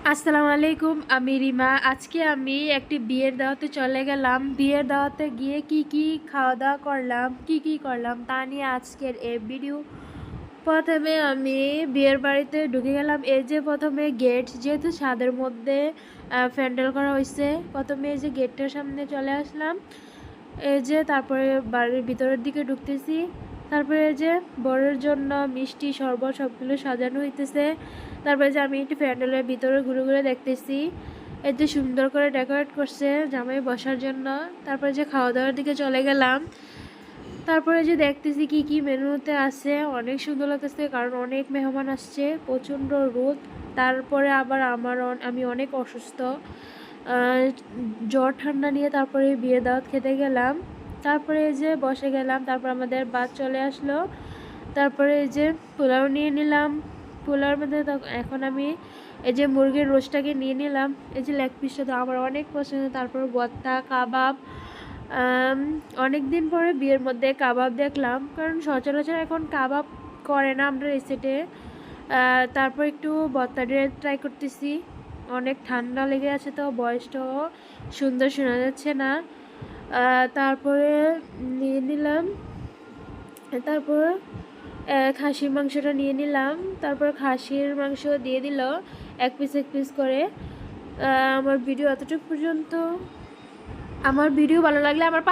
আসসালামু আলাইকুম, আমি রিমা। আজকে আমি একটি বিয়ের দাওয়াতে চলে গেলাম। বিয়ের দাওয়াতে গিয়ে কি খাওয়া দাওয়া করলাম, কি করলাম তা নিয়ে আজকের এই ভিডিও। প্রথমে আমি বিয়ের বাড়িতে ঢুকে গেলাম। এই যে প্রথমে গেট, যেহেতু ছাদের মধ্যে প্যান্ডেল করা হয়েছে, প্রথমে এই যে গেটটার সামনে চলে আসলাম। এই যে তারপরে বাড়ির ভিতরের দিকে ঢুকতেছি। তারপরে এই যে বরের জন্য মিষ্টি শরবত সবগুলো সাজানো হইতেছে। তারপরে যে আমি একটু প্যান্ডেলের ভিতরে ঘুরে ঘুরে দেখতেছি, এতে সুন্দর করে ডেকোরেট করছে জামাই বসার জন্য। তারপরে যে খাওয়া দাওয়ার দিকে চলে গেলাম। তারপরে যে দেখতেছি কি মেনুতে আছে, অনেক সুন্দর লাগতেছে কারণ অনেক মেহমান আসছে, প্রচণ্ড রোদ। তারপরে আবার আমি অনেক অসুস্থ, জ্বর ঠান্ডা নিয়ে তারপরে বিয়ে দাওয়াত খেতে গেলাম। তারপরে এই যে বসে গেলাম, তারপর আমাদের বাদ চলে আসলো। তারপরে এই যে পোলাও নিয়ে নিলাম। পোলাওর মধ্যে এখন আমি এই যে মুরগির রোস্টটাকে নিয়ে নিলাম। এই যে লেগ পিসটা তো আমার অনেক পছন্দ। তারপর ভর্তা, কাবাব। অনেক দিন পরে বিয়ের মধ্যে কাবাব দেখলাম, কারণ সচরাচর এখন কাবাব করে না আমরা এই সেটে। তারপর একটু ভর্তা দিয়ে ট্রাই করতেছি। অনেক ঠান্ডা লেগে আছে তো ভয়েসটাও সুন্দর শোনা যাচ্ছে না। তারপরে নিয়ে নিলাম। তারপর খাসির মাংসটা নিয়ে নিলাম। তারপর খাসির মাংস দিয়ে দিল এক পিস করে। আমার ভিডিও এতটুকু পর্যন্ত। আমার ভিডিও ভালো লাগলে আমার